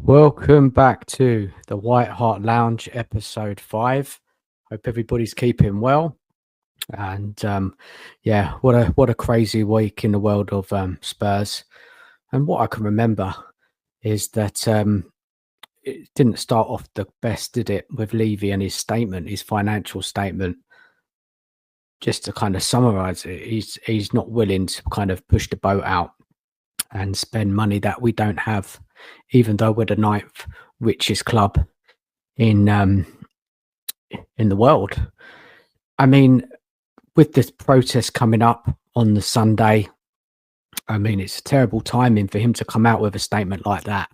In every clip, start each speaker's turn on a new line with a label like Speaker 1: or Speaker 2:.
Speaker 1: Welcome back to the White Hart Lounge, episode 5. Hope everybody's keeping well. And yeah, what a crazy week in the world of Spurs. And what I can remember is that it didn't start off the best, did it, with Levy and his statement, his financial statement. Just to kind of summarise it, he's not willing to kind of push the boat out and spend money that we don't have, even though we're the 9th richest club in the world. I mean, with this protest coming up on the Sunday, I mean, it's terrible timing for him to come out with a statement like that.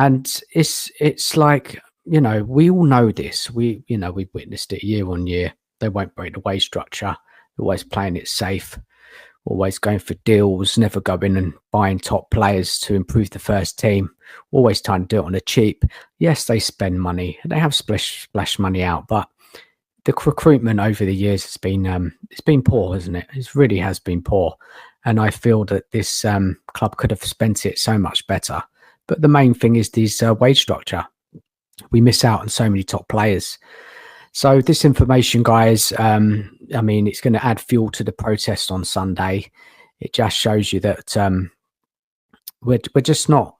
Speaker 1: And it's like, we all know this. We've witnessed it year on year. They won't break the wage structure. They're always playing it safe. Always going for deals, never going and buying top players to improve the first team, always trying to do it on the cheap. Yes, they spend money. They have splash money out, but the recruitment over the years has been it's been poor, hasn't it? It really has been poor. And I feel that this club could have spent it so much better. But the main thing is this wage structure. We miss out on so many top players. So this information, guys, I mean, it's going to add fuel to the protest on Sunday. It just shows you that we're just not,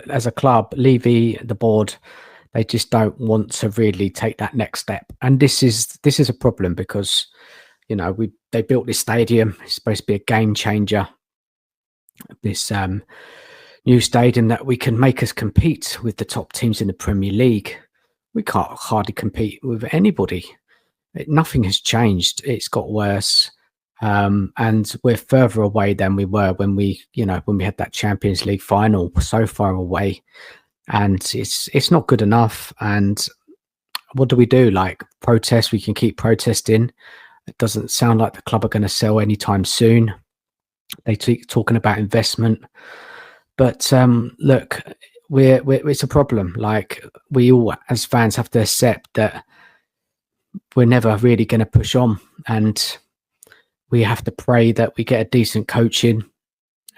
Speaker 1: as a club, Levy, the board, they just don't want to really take that next step. And this is a problem because, they built this stadium. It's supposed to be a game changer. This new stadium that we can make us compete with the top teams in the Premier League. We can't hardly compete with anybody. Nothing has changed. It's got worse. And we're further away than we were when we had that Champions League final, so far away. And it's not good enough. And what do we do? Like, protest? We can keep protesting. It doesn't sound like the club are going to sell anytime soon. They keep talking about investment. But look, it's a problem. Like, we all as fans have to accept that we're never really going to push on, and we have to pray that we get a decent coaching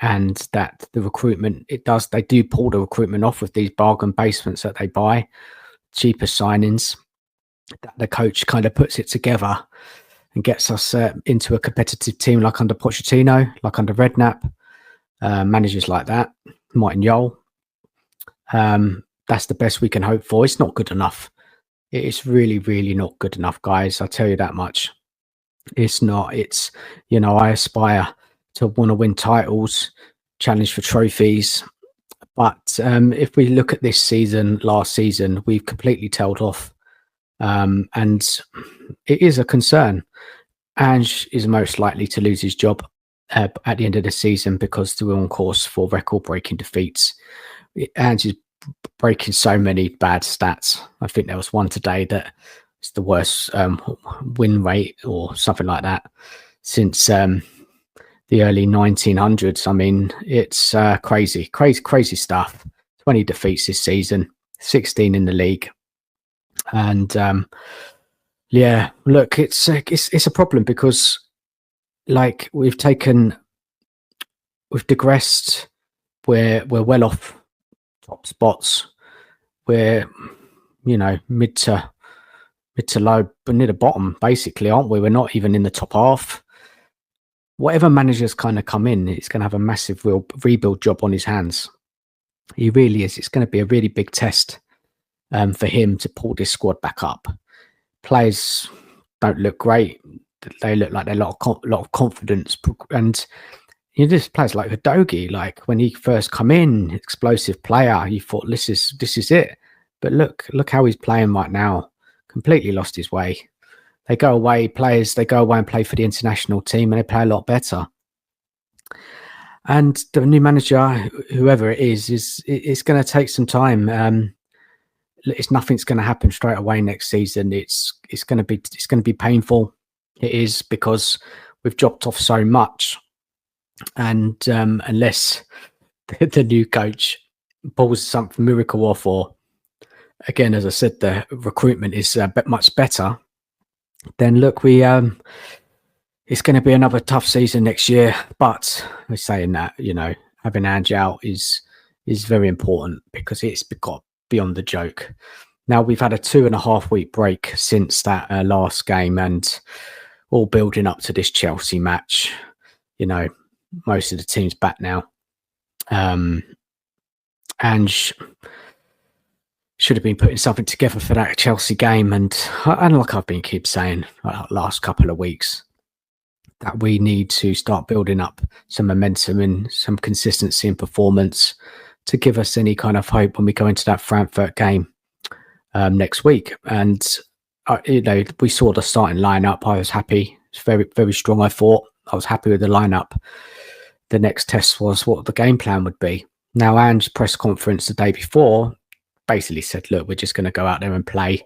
Speaker 1: and that the recruitment, they do pull the recruitment off with these bargain basements that they buy, cheaper signings, that the coach kind of puts it together and gets us into a competitive team like under Pochettino, like under Redknapp, managers like that, Martin Jol. That's the best we can hope for. It's not good enough. It is really, really not good enough, guys. I'll tell you that much. It's not. It's, I aspire to want to win titles, challenge for trophies. But if we look at this season, last season, we've completely tailed off. And it is a concern. Ange is most likely to lose his job at the end of the season because we're on course for record-breaking defeats. Ange is breaking so many bad stats. I think there was one today that is the worst win rate or something like that since the early 1900s. I mean, it's crazy stuff. 20 defeats this season, 16 in the league. And yeah, look, it's a problem because, like, we've digressed. We're well off top spots. We're mid to low, but near the bottom, basically, aren't we? We're not even in the top half. Whatever managers kind of come in, it's going to have a massive rebuild job on his hands. He really is. It's going to be a really big test for him to pull this squad back up. Players don't look great. They look like they're a lot of confidence, and there's players like Udogie. Like, when he first come in, explosive player, you thought this is it. But look how he's playing right now. Completely lost his way. They go away and play for the international team, and they play a lot better. And the new manager, whoever it is it's going to take some time. Nothing's going to happen straight away next season. It's going to be painful. It is, because we've dropped off so much. And unless the new coach pulls something miracle off, or again, as I said, the recruitment is much better, then look, it's going to be another tough season next year. But we're saying that, having Ange out is is very important because it's got beyond the joke. Now, we've had a 2.5 week break since that last game, and all building up to this Chelsea match. You know, most of the team's back now. And should have been putting something together for that Chelsea game. And like I've been keep saying last couple of weeks, that we need to start building up some momentum and some consistency in performance to give us any kind of hope when we go into that Frankfurt game next week. And we saw the starting lineup. I was happy. It's very, very strong. I thought I was happy with the lineup. The next test was what the game plan would be. Now, Ange's press conference the day before basically said, look, we're just going to go out there and play.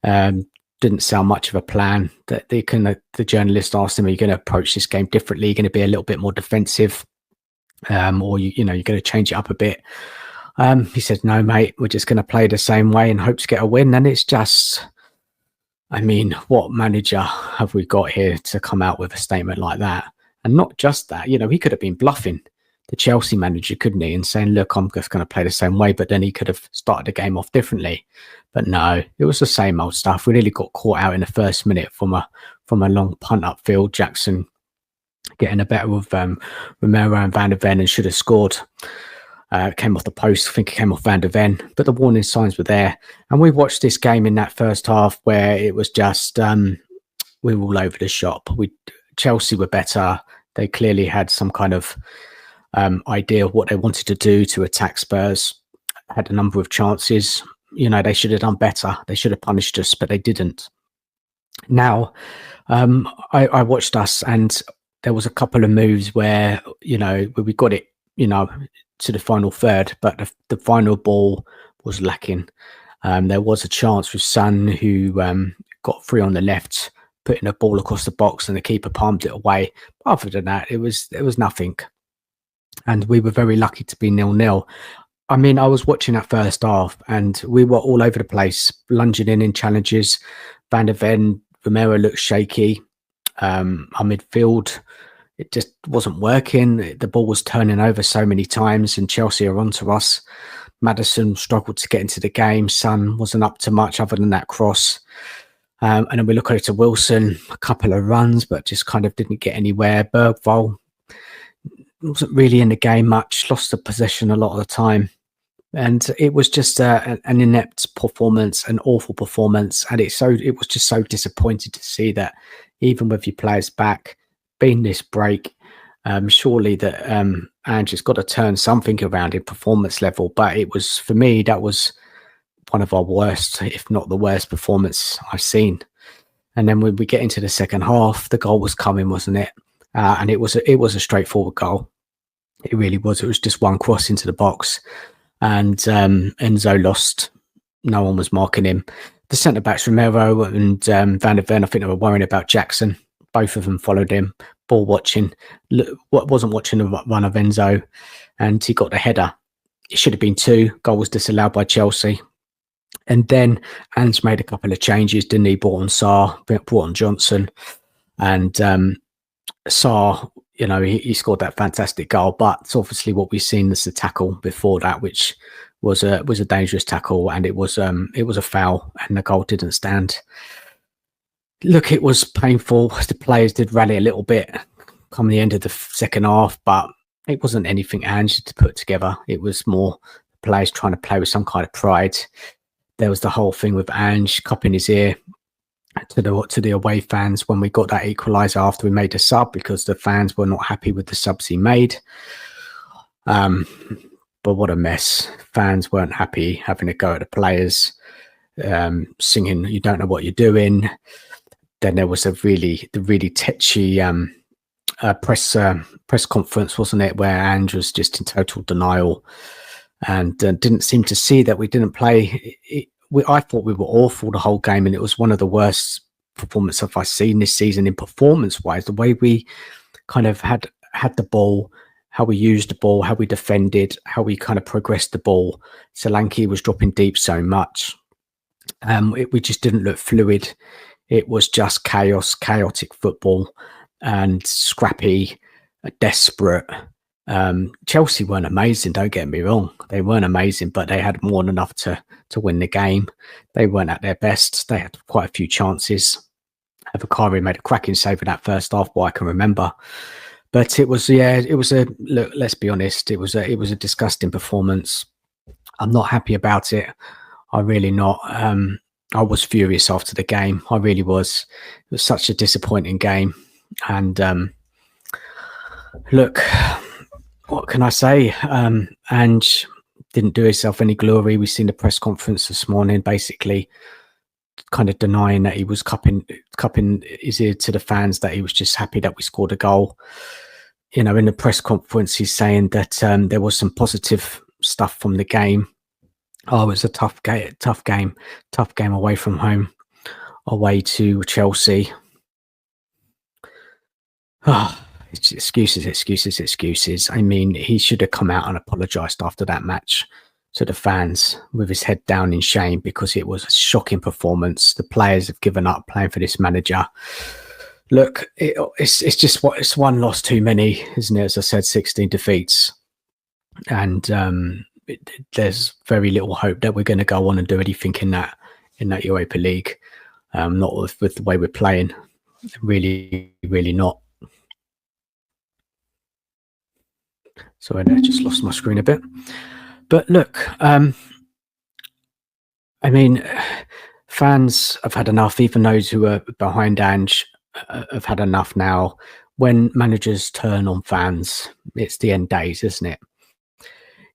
Speaker 1: Didn't sound much of a plan. That the journalist asked him, are you going to approach this game differently? You're going to be a little bit more defensive, or you're going to change it up a bit. He said, no, mate, we're just going to play the same way and hope to get a win. And it's just, I mean, what manager have we got here to come out with a statement like that? And not just that, he could have been bluffing the Chelsea manager, couldn't he? And saying, look, I'm just going to play the same way, but then he could have started the game off differently. But no, it was the same old stuff. We nearly got caught out in the first minute from a long punt upfield. Jackson getting a better of Romero and Van der Ven and should have scored. Came off the post. I think it came off Van der Ven. But the warning signs were there. And we watched this game in that first half where it was just, we were all over the shop. Chelsea were better. They clearly had some kind of idea of what they wanted to do to attack Spurs. Had a number of chances. They should have done better. They should have punished us, but they didn't. Now, I watched us, and there was a couple of moves where we got it, to the final third, but the final ball was lacking. There was a chance with Son who got free on the left, putting a ball across the box, and the keeper palmed it away. Other than that, it was nothing. And we were very lucky to be 0-0. I mean, I was watching that first half and we were all over the place, lunging in challenges. Van der Ven, Romero looked shaky. Our midfield, it just wasn't working. The ball was turning over so many times and Chelsea are onto us. Maddison struggled to get into the game. Son wasn't up to much other than that cross. And then we look over to Wilson, a couple of runs, but just kind of didn't get anywhere. Bergvall wasn't really in the game much, lost the possession a lot of the time. And it was just an inept performance, an awful performance. And it was just so disappointing to see that even with your players back, being this break, surely that Ange's got to turn something around in performance level. But it was, for me, that was one of our worst, if not the worst performance I've seen. And then when we get into the second half, the goal was coming, wasn't it? And it was a straightforward goal. It really was. It was just one cross into the box. And Enzo lost. No one was marking him. The centre-backs, Romero and Van der Ven, I think they were worrying about Jackson. Both of them followed him, ball watching. Wasn't watching the run of Enzo, and he got the header. It should have been 2. Goal was disallowed by Chelsea. And then Ange made a couple of changes, didn't he? Brought on Sarr, brought on Johnson. And Sarr, he scored that fantastic goal, but it's obviously what we've seen is the tackle before that, which was a dangerous tackle, and it was a foul, and the goal didn't stand. Look, it was painful. The players did rally a little bit come the end of the second half, but it wasn't anything Ange to put together. It was more players trying to play with some kind of pride. There was the whole thing with Ange cupping his ear to the away fans when we got that equaliser after we made the sub, because the fans were not happy with the subs he made. But what a mess. Fans weren't happy, having a go at the players, singing, "You don't know what you're doing." Then there was the really tetchy press conference, wasn't it, where Ange was just in total denial and didn't seem to see that we didn't play. I thought we were awful the whole game, and it was one of the worst performances I've seen this season in performance-wise. The way we kind of had the ball, how we used the ball, how we defended, how we kind of progressed the ball. Solanke was dropping deep so much. We just didn't look fluid. It was just chaotic football and scrappy, desperate. Chelsea weren't amazing, don't get me wrong. They weren't amazing, but they had more than enough to win the game. They weren't at their best. They had quite a few chances. Avakari made a cracking save in that first half, what I can remember. But it was, look, let's be honest, it was a disgusting performance. I'm not happy about it. I'm really not. I was furious after the game. I really was. It was such a disappointing game. And look, what can I say? Ange didn't do himself any glory. We've seen the press conference this morning, basically kind of denying that he was cupping his ear to the fans, that he was just happy that we scored a goal. You know, in the press conference, he's saying that there was some positive stuff from the game. Oh, it was a tough game away from home, away to Chelsea. Oh, it's excuses. I mean, he should have come out and apologised after that match to the fans with his head down in shame, because it was a shocking performance. The players have given up playing for this manager. Look, it's one loss too many, isn't it? As I said, 16 defeats, and there's very little hope that we're going to go on and do anything in that Europa League. Not with the way we're playing. Really not. Sorry, I just lost my screen a bit. But look, I mean, fans have had enough. Even those who are behind Ange have had enough now. When managers turn on fans, it's the end days, isn't it?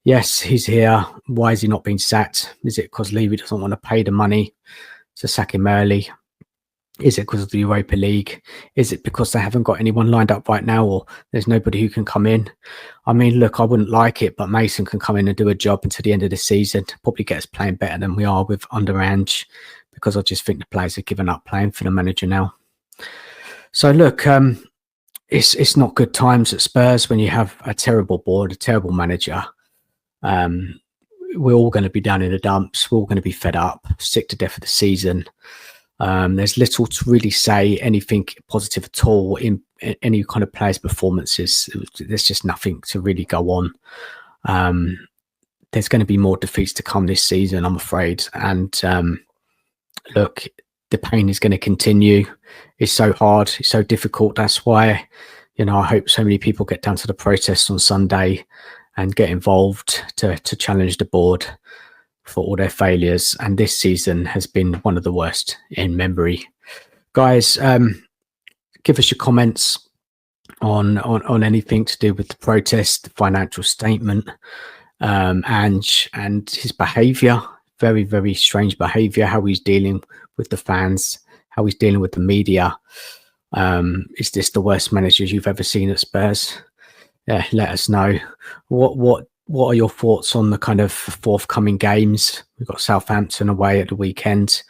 Speaker 1: Yes, he's here. Why is he not being sacked? Is it because Levy doesn't want to pay the money to sack him early? Is it because of the Europa League? Is it because they haven't got anyone lined up right now, or there's nobody who can come in? I mean, look, I wouldn't like it, but Mason can come in and do a job until the end of the season. Probably get us playing better than we are with under Ange, because I just think the players have given up playing for the manager now. So look, it's not good times at Spurs when you have a terrible board, a terrible manager. We're all going to be down in the dumps. We're all going to be fed up, sick to death of the season. There's little to really say anything positive at all in any kind of players' performances. There's just nothing to really go on. There's going to be more defeats to come this season, I'm afraid. And look, the pain is going to continue. It's so hard. It's so difficult. That's why, you know, I hope so many people get down to the protest on Sunday and get involved to challenge the board for all their failures. And this season has been one of the worst in memory. Guys, give us your comments on anything to do with the protest, the financial statement, and his behaviour. Very, very strange behaviour, how he's dealing with the fans, how he's dealing with the media. Is this the worst manager you've ever seen at Spurs? Yeah, let us know. What are your thoughts on the kind of forthcoming games? We've got Southampton away at the weekend.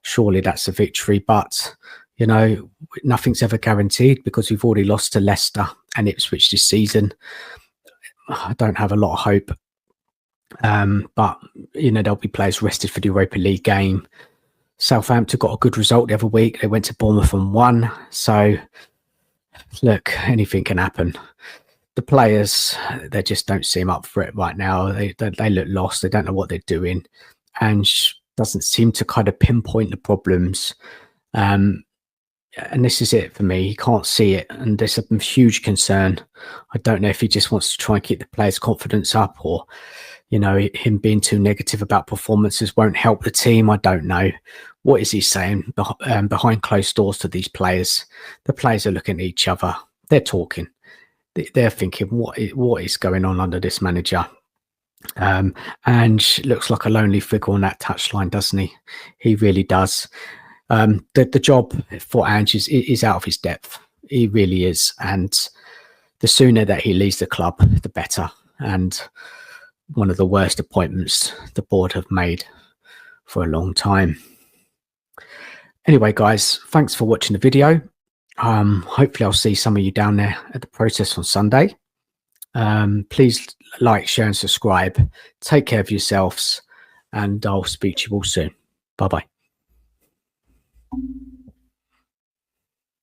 Speaker 1: Surely that's a victory, but you know, nothing's ever guaranteed, because we've already lost to Leicester and Ipswich this season. I don't have a lot of hope. But you know, there'll be players rested for the Europa League game. Southampton got a good result the other week. They went to Bournemouth and won. So look, anything can happen. The players, they just don't seem up for it right now. They look lost. They don't know what they're doing, and doesn't seem to kind of pinpoint the problems. And this is it for me. He can't see it, and there's a huge concern. I don't know if he just wants to try and keep the players' confidence up, or you know, him being too negative about performances won't help the team. I don't know. What is he saying behind closed doors to these players? The players are looking at each other. They're talking. They're thinking, what is going on under this manager? And looks like a lonely figure on that touchline, doesn't he? He really does. The job for Ange is out of his depth. He really is. And the sooner that he leaves the club, the better. And one of the worst appointments the board have made for a long time. Anyway, guys, thanks for watching the video. Hopefully I'll see some of you down there at the protest on Sunday. Please like, share and subscribe. Take care of yourselves, and I'll speak to you all soon. Bye-bye.